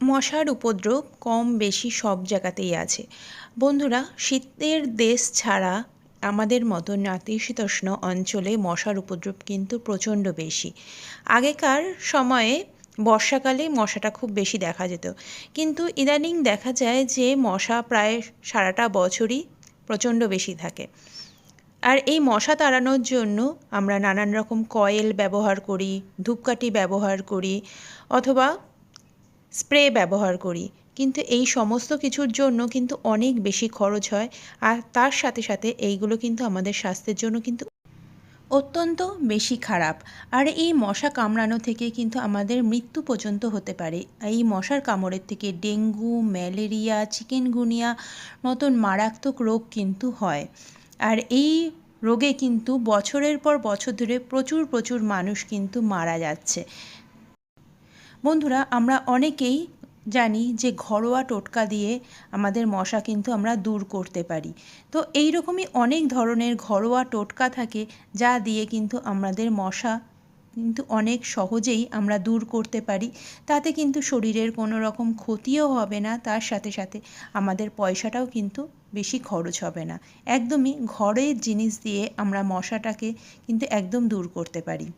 মশার উপদ্রব কম বেশি সব জায়গাতেই আছে। বন্ধুরা, শীতের দেশ ছাড়া আমাদের মতো নাতিশীতোষ্ণ অঞ্চলে মশার উপদ্রব কিন্তু প্রচণ্ড বেশি। আগেকার সময়ে বর্ষাকালে মশাটা খুব বেশি দেখা যেত, কিন্তু ইদানিং দেখা যায় যে মশা প্রায় সারাটা বছরই প্রচণ্ড বেশি থাকে। আর এই মশা তাড়ানোর জন্য আমরা নানান রকম কয়েল ব্যবহার করি, ধূপকাঠি ব্যবহার করি, অথবা স্প্রে ব্যবহার করি। কিন্তু এই সমস্ত কিছুর জন্য কিন্তু অনেক বেশি খরচ হয়, আর তার সাথে সাথে এইগুলো কিন্তু আমাদের স্বাস্থ্যের জন্য কিন্তু অত্যন্ত বেশি খারাপ। আর এই মশা কামড়ানো থেকে কিন্তু আমাদের মৃত্যু পর্যন্ত হতে পারে। এই মশার কামড়ের থেকে ডেঙ্গু, ম্যালেরিয়া, চিকেনগুনিয়া মতন মারাত্মক রোগ কিন্তু হয়। আর এই রোগে কিন্তু বছরের পর বছর ধরে প্রচুর প্রচুর মানুষ কিন্তু মারা যাচ্ছে। বন্ধুরা, আমরা অনেকেই জানি যে ঘরোয়া টোটকা দিয়ে আমাদের মশা কিন্তু আমরা দূর করতে পারি। তো এই রকমই অনেক ধরনের ঘরোয়া টোটকা থাকে যা দিয়ে কিন্তু আমাদের মশা কিন্তু অনেক সহজেই আমরা দূর করতে পারি। তাতে কিন্তু শরীরের কোনো রকম ক্ষতিও হবে না, তার সাথে সাথে আমাদের পয়সাটাও কিন্তু বেশি খরচ হবে না। একদমই ঘরের জিনিস দিয়ে আমরা মশাটাকে কিন্তু একদম দূর করতে পারি।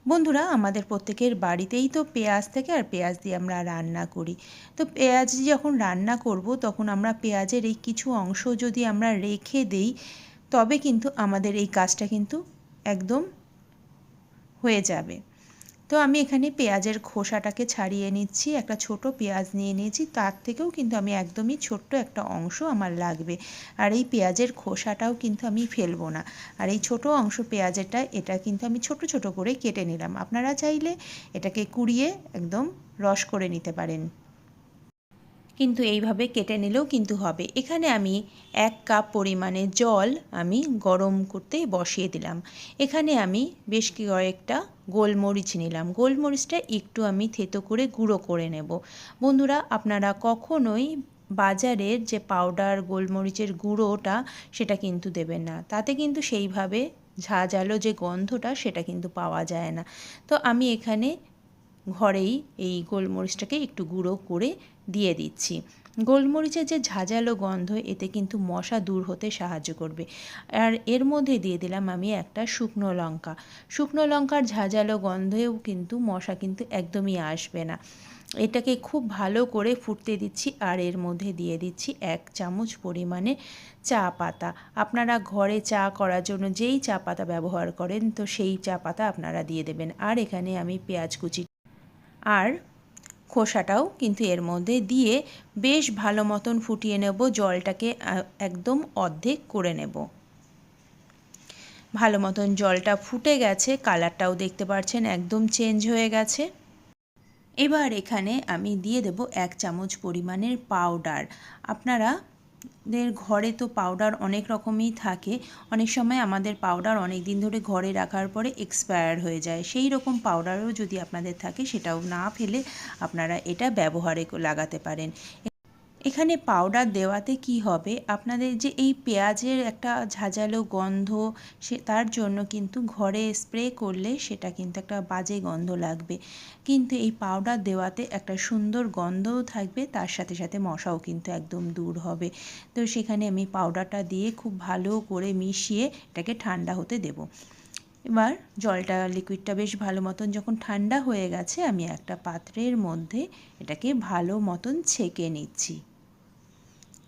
বন্ধুরা, আমাদের প্রত্যেকের বাড়িতেই তো পেঁয়াজ থাকে, আর পেঁয়াজ দিয়ে আমরা রান্না করি। তো পেঁয়াজ যখন রান্না করব তখন আমরা পেঁয়াজের এই কিছু অংশ যদি আমরা রেখে দেই, তবে কিন্তু আমাদের এই কাজটা কিন্তু একদম হয়ে যাবে। তো আমি এখানে পেঁয়াজের খোসাটাকে ছাড়িয়ে নিচ্ছি। একটা ছোট পেঁয়াজ নিয়ে নিয়েছি, তার থেকেও কিন্তু আমি একদমই ছোট্ট একটা অংশ আমার লাগবে। আর এই পেঁয়াজের খোসাটাও কিন্তু আমি ফেলবো না। আর এই ছোট অংশ পেঁয়াজেরটা, এটা কিন্তু আমি ছোট ছোট করে কেটে নিলাম। আপনারা চাইলে এটাকে কুড়িয়ে একদম রস করে নিতে পারেন, কিন্তু এইভাবে কেটে নিলেও কিন্তু হবে। এখানে আমি 1 কাপ পরিমাণে জল আমি গরম করতে বসিয়ে দিলাম। এখানে আমি বেশ কয়েকটা গোলমরিচ নিলাম। গোলমরিচটা একটু আমি থেতো করে গুঁড়ো করে নেব। বন্ধুরা, আপনারা কখনোই বাজারের যে পাউডার গোলমরিচের গুঁড়োটা সেটা কিন্তু দেবেন না। তাতে কিন্তু সেইভাবে ঝাঁঝালো যে গন্ধটা সেটা কিন্তু পাওয়া যায় না। তো আমি এখানে ঘরেই এই গোলমরিচটাকে একটু গুঁড়ো করে দিয়ে দিচ্ছি। গোলমরিচের যে ঝাঁঝালো গন্ধ, এতে কিন্তু মশা দূর হতে সাহায্য করবে। আর এর মধ্যে দিয়ে দিলাম আমি একটা শুকনো লঙ্কা। শুকনো লঙ্কার ঝাঁঝালো গন্ধেও কিন্তু মশা কিন্তু একদমই আসবে না। এটাকে খুব ভালো করে ফুটতে দিচ্ছি, আর এর মধ্যে দিয়ে দিচ্ছি 1 চামচ পরিমাণে চা পাতা। আপনারা ঘরে চা করার জন্য যেই চা পাতা ব্যবহার করেন, তো সেই চা পাতা আপনারা দিয়ে দেবেন। আর এখানে আমি পেঁয়াজ কুচি আর খোসাটাও কিন্তু এর মধ্যে দিয়ে বেশ ভালো মতন ফুটিয়ে নেব। জলটাকে একদম অর্ধেক করে নেব। ভালো মতন জলটা ফুটে গেছে, কালারটাও দেখতে পাচ্ছেন একদম চেঞ্জ হয়ে গেছে। এবার এখানে আমি দিয়ে দেব 1 চামচ পরিমাণের পাউডার। আপনারা ঘরে তো পাউডার অনেক রকমই থাকে। অনেক সময় আমাদের পাউডার অনেক দিন ধরে ঘরে রাখার পরে এক্সপায়ার হয়ে যায়। সেই রকম পাউডারও যদি আপনাদের থাকে, সেটাও না ফেলে আপনারা এটা ব্যবহারে লাগাতে পারেন। এখানে পাউডার দেওয়াতে কি হবে, আপনাদের যে এই পেঁয়াজের একটা ঝাঁঝালো গন্ধ, তার জন্য কিন্তু ঘরে স্প্রে করলে সেটা কিন্তু একটা বাজে গন্ধ লাগবে। কিন্তু এই পাউডার দেওয়াতে একটা সুন্দর গন্ধও থাকবে, তার সাথে সাথে মশাও কিন্তু একদম দূর হবে। তো সেখানে আমি পাউডারটা দিয়ে খুব ভালো করে মিশিয়ে এটাকে ঠান্ডা হতে দেব। এবার জলটা, লিকুইডটা বেশ ভালো মতন যখন ঠান্ডা হয়ে গেছে, আমি একটা পাত্রের মধ্যে এটাকে ভালো মতন ছেঁকে নিচ্ছি।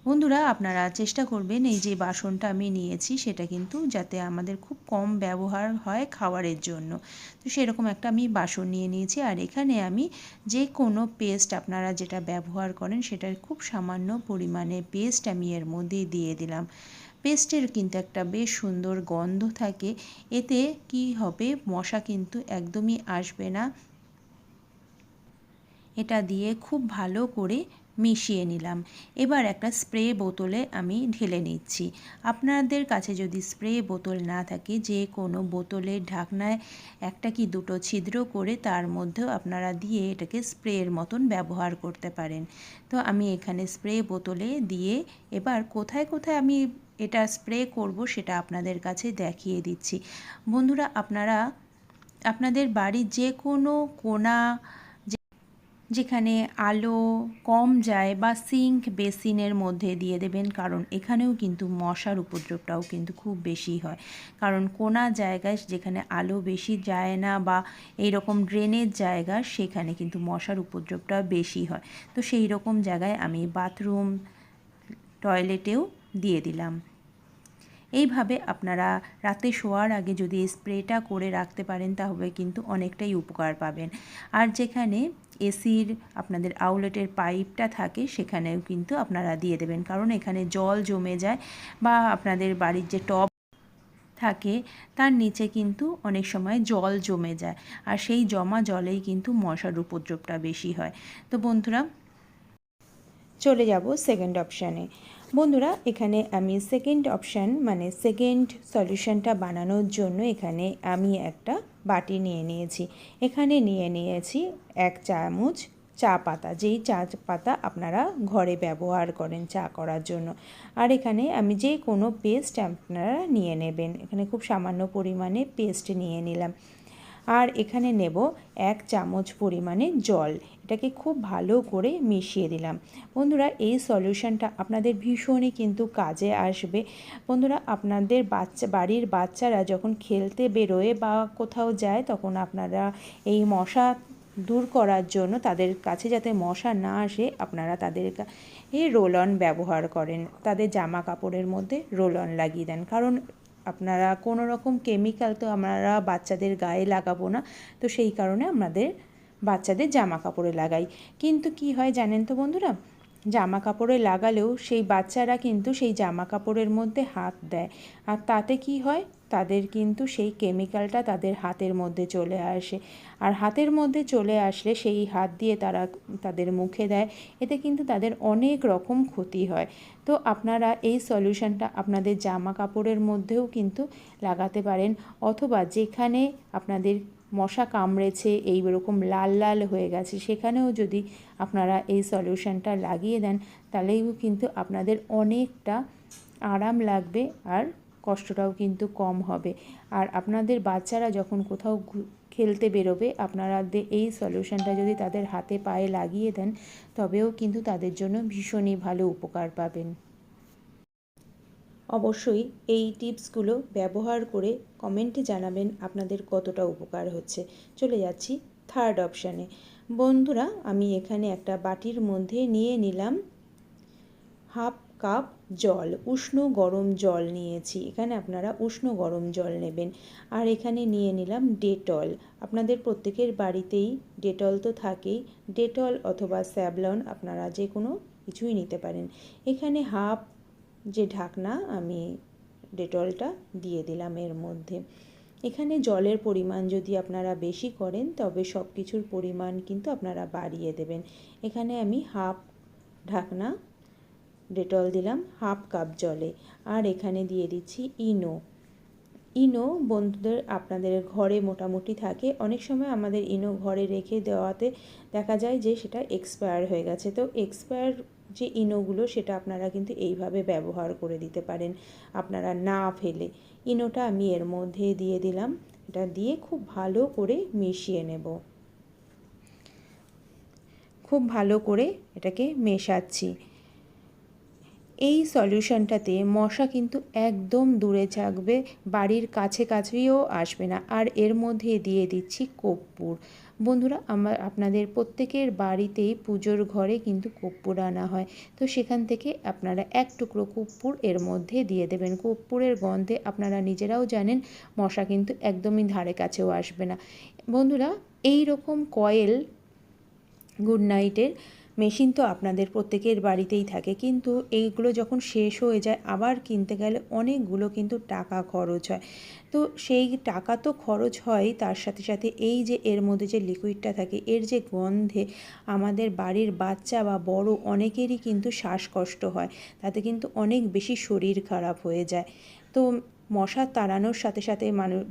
বন্ধুরা, আপনারা চেষ্টা করবেন এই যে বাসনটা আমি নিয়েছি সেটা কিন্তু যাতে আমাদের খুব কম ব্যবহার হয় খাবারের জন্য। তো সেরকম একটা আমি বাসন নিয়ে নিয়েছি। আর এখানে আমি যে কোনো পেস্ট আপনারা যেটা ব্যবহার করেন সেটার খুব সামান্য পরিমাণে পেস্ট আমি এর মধ্যে দিয়ে দিলাম। পেস্টের কিন্তু একটা বেশ সুন্দর গন্ধ থাকে। এতে কি হবে, মশা কিন্তু একদমই আসবে না। এটা দিয়ে খুব ভালো করে মিশিয়ে নিলাম। এবার একটা স্প্রে বোতলে আমি ঢেলে নিচ্ছি। আপনাদের কাছে যদি স্প্রে বোতল না থাকে, যে কোনো বোতলের ঢাকনায় একটা কি দুটো ছিদ্র করে তার মধ্যেও আপনারা দিয়ে এটাকে স্প্রের মতন ব্যবহার করতে পারেন। তো আমি এখানে স্প্রে বোতলে দিয়ে এবার কোথায় কোথায় আমি এটা স্প্রে করব সেটা আপনাদের কাছে দেখিয়ে দিচ্ছি। বন্ধুরা, আপনারা আপনাদের বাড়ির যে কোনো কোণা, যেখানে আলো কম যায় বা সিঙ্ক বেসিনের মধ্যে দিয়ে দেবেন, কারণ এখানেও কিন্তু মশার উপদ্রবটাও কিন্তু খুব বেশি হয়। কারণ কোনা জায়গায় যেখানে আলো বেশি যায় না বা এইরকম ড্রেনের জায়গা, সেখানে কিন্তু মশার উপদ্রবটা বেশি হয়। তো সেই রকম জায়গায় আমি বাথরুম, টয়লেটেও দিয়ে দিলাম। এইভাবে আপনারা রাতে শোয়ার আগে যদি স্প্রেটা করে রাখতে পারেন তাহলে কিন্তু অনেকটাই উপকার পাবেন। আর যেখানে এসির আপনাদের আউটলেটের পাইপটা থাকে সেখানেও কিন্তু আপনারা দিয়ে দেবেন, কারণ এখানে জল জমে যায় বা আপনাদের বাড়ির যে টব থাকে তার নিচে কিন্তু অনেক সময় জল জমে যায়, আর সেই জমা জলেই কিন্তু মশার উপদ্রবটা বেশি হয়। তো বন্ধুরা, চলে যাব সেকেন্ড অপশানে। বন্ধুরা, এখানে আমি সেকেন্ড অপশান মানে সেকেন্ড সলিউশনটা বানানোর জন্য এখানে আমি একটা বাটি নিয়ে নিয়েছি। এখানে নিয়ে নিয়েছি 1 চামচ চা পাতা, যেই চা পাতা আপনারা ঘরে ব্যবহার করেন চা করার জন্য। আর এখানে আমি যে কোনো পেস্ট আপনারা নিয়ে নেবেন, এখানে খুব সামান্য পরিমাণে পেস্ট নিয়ে নিলাম। আর এখানে নেব 1 চামচ পরিমাণে জল, এটাকে খুব ভালো করে মিশিয়ে দিলাম। বন্ধুরা, এই সলিউশনটা আপনাদের ভীষণই কিন্তু কাজে আসবে। বন্ধুরা, আপনাদের বাড়ির বাচ্চারা যখন খেলতে বেরোয় বা কোথাও যায়, তখন আপনারা এই মশা দূর করার জন্য তাদের কাছে যাতে মশা না আসে, আপনারা তাদের এই রোল অন ব্যবহার করেন, তাদের জামা কাপড়ের মধ্যে রোল অন লাগিয়ে দেন। কারণ আপনারা কোনো রকম কেমিক্যাল তো আমরা বাচ্চাদের গায়ে লাগাবো না, তো সেই কারণে আমাদের বাচ্চাদের জামা কাপড়ে লাগাই। কিন্তু কি হয় জানেন তো বন্ধুরা, জামা কাপড়ে লাগালেও সেই বাচ্চারা কিন্তু সেই জামা কাপড়ের মধ্যে হাত দেয়, আর তাতে কি হয়, তাদের কিন্তু সেই কেমিক্যালটা তাদের হাতের মধ্যে চলে আসে। আর হাতের মধ্যে চলে আসলে সেই হাত দিয়ে তারা তাদের মুখে দেয়, এতে কিন্তু তাদের অনেক রকম ক্ষতি হয়। তো আপনারা এই সলিউশনটা আপনাদের জামা কাপড়ের মধ্যেও কিন্তু লাগাতে পারেন, অথবা যেখানে আপনাদের মশা কামড়েছে এই রকম লাল লাল হয়ে গেছে সেখানেও যদি আপনারা এই সলিউশনটা লাগিয়ে দেন, তাহলেও কিন্তু আপনাদের অনেকটা আরাম লাগবে আর কষ্টটাও কিন্তু কম হবে। আর আপনাদের বাচ্চারা যখন কোথাও খেলতে বেরোবে, আপনারা এই সলিউশনটা যদি তাদের হাতে পায়ে লাগিয়ে দেন, তবেও কিন্তু তাদের জন্য ভীষণই ভালো উপকার পাবেন। অবশ্যই এই টিপসগুলো ব্যবহার করে কমেন্টে জানাবেন আপনাদের কতটা উপকার হচ্ছে। চলে যাচ্ছি থার্ড অপশানে। বন্ধুরা, আমি এখানে একটা বাটির মধ্যে নিয়ে নিলাম 1/2 কাপ জল, উষ্ণ গরম জল নিয়েছি। এখানে আপনারা উষ্ণ গরম জল নেবেন। আর এখানে নিয়ে নিলাম ডেটল। আপনাদের প্রত্যেকের বাড়িতেই ডেটল তো থাকেই, ডেটল অথবা স্যাভলন আপনারা যে কোনো কিছুই নিতে পারেন। এখানে হাফ যে ঢাকনা আমি ডেটলটা দিয়ে দিলাম এর মধ্যে। এখানে জলের পরিমাণ যদি আপনারা বেশি করেন তবে সব কিছুর পরিমাণ কিন্তু আপনারা বাড়িয়ে দেবেন। এখানে আমি হাফ ঢাকনা ডেটল দিলাম 1/2 কাপ জলে। আর এখানে দিয়ে দিচ্ছি ইনো। ইনো বন্ধুদের আপনাদের ঘরে মোটামুটি থাকে, অনেক সময় আমাদের ইনো ঘরে রেখে দেওয়াতে দেখা যায় যে সেটা এক্সপায়ার হয়ে গেছে। তো এক্সপায়ার যে ইনোগুলো সেটা আপনারা কিন্তু এইভাবে ব্যবহার করে দিতে পারেন, আপনারা না ফেলে। ইনোটা আমি এর মধ্যে দিয়ে দিলাম, এটা দিয়ে খুব ভালো করে মিশিয়ে নেব। খুব ভালো করে এটাকে মেশাচ্ছি। এই সলিউশনটাতে মশা কিন্তু একদম দূরে থাকবে, বাড়ির কাছেও আসবে না। আর এর মধ্যে দিয়ে দিচ্ছি কর্পূর। বন্ধুরা, আপনাদের প্রত্যেকের বাড়িতেই পুজোর ঘরে কিন্তু কর্পূর আনা হয়, তো সেখান থেকে আপনারা 1 টুকরো কর্পূর এর মধ্যে দিয়ে দেবেন। কর্পূরের গন্ধে আপনারা নিজেরাও জানেন মশা কিন্তু একদমই ধারে কাছেও আসবে না। বন্ধুরা, এই রকম কয়েল গুড নাইটের মেশিন তো আপনাদের প্রত্যেকের বাড়িতেই থাকে, কিন্তু এইগুলো যখন শেষ হয়ে যায় আবার কিনতে গেলে অনেকগুলো কিন্তু টাকা খরচ হয়। তো সেই টাকা তো খরচ হয়, তার সাথে সাথে এই যে এর মধ্যে যে লিকুইডটা থাকে এর যে গন্ধে আমাদের বাড়ির বাচ্চা বা বড় অনেকেরই কিন্তু শ্বাসকষ্ট হয়, তাতে কিন্তু অনেক বেশি শরীর খারাপ হয়ে যায়। তো মশা তাড়ানোর সাথে সাথে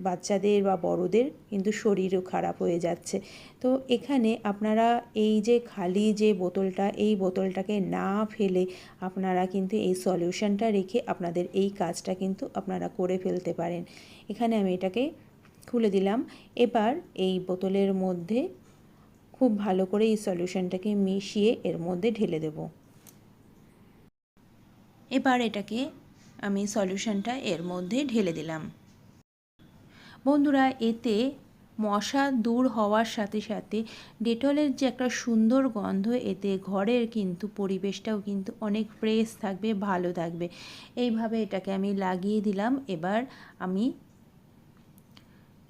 বাচ্চাদের বা বড়দের কিন্তু শরীরও খারাপ হয়ে যাচ্ছে। তো এখানে আপনারা এই যে খালি যে বোতলটা, এই বোতলটাকে না ফেলে আপনারা কিন্তু এই সলিউশনটা রেখে আপনাদের এই কাজটা কিন্তু আপনারা করে ফেলতে পারেন। এখানে আমি এটাকে খুলে দিলাম। এবার এই বোতলের মধ্যে খুব ভালো করে এই সলিউশনটাকে মিশিয়ে এর মধ্যে ঢেলে দেব। এবার এটাকে আমি সলিউশনটা এর মধ্যে ঢেলে দিলাম। বন্ধুরা, এতে মশা দূর হওয়ার সাথে সাথে ডেটলের যে একটা সুন্দর গন্ধ, এতে ঘরের কিন্তু পরিবেশটাও কিন্তু অনেক ফ্রেশ থাকবে, ভালো থাকবে। এইভাবে এটাকে আমি লাগিয়ে দিলাম। এবার আমি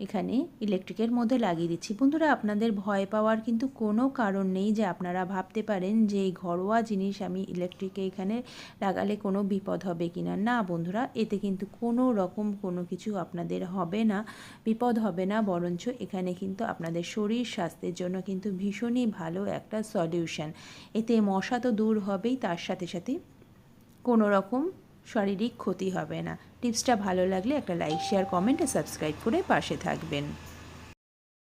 এখানে ইলেকট্রিকের মধ্যে লাগিয়ে দিচ্ছি। বন্ধুরা, আপনাদের ভয় পাওয়ার কিন্তু কোনো কারণ নেই যে আপনারা ভাবতে পারেন যে এই ঘরোয়া জিনিস আমি ইলেকট্রিকে এখানে লাগালে কোনো বিপদ হবে কিনা। না বন্ধুরা, এতে কিন্তু কোনো রকম কোনো কিছু আপনাদের হবে না, বিপদ হবে না, বরঞ্চ এখানে কিন্তু আপনাদের শরীর স্বাস্থ্যের জন্য কিন্তু ভীষণই ভালো একটা সলিউশন। এতে মশা তো দূর হবেই, তার সাথে সাথে কোনো রকম শারীরিক ক্ষতি হবে না। টিপসটা ভালো লাগলে একটা লাইক, শেয়ার, কমেন্ট আর সাবস্ক্রাইব করে পাশে থাকবেন।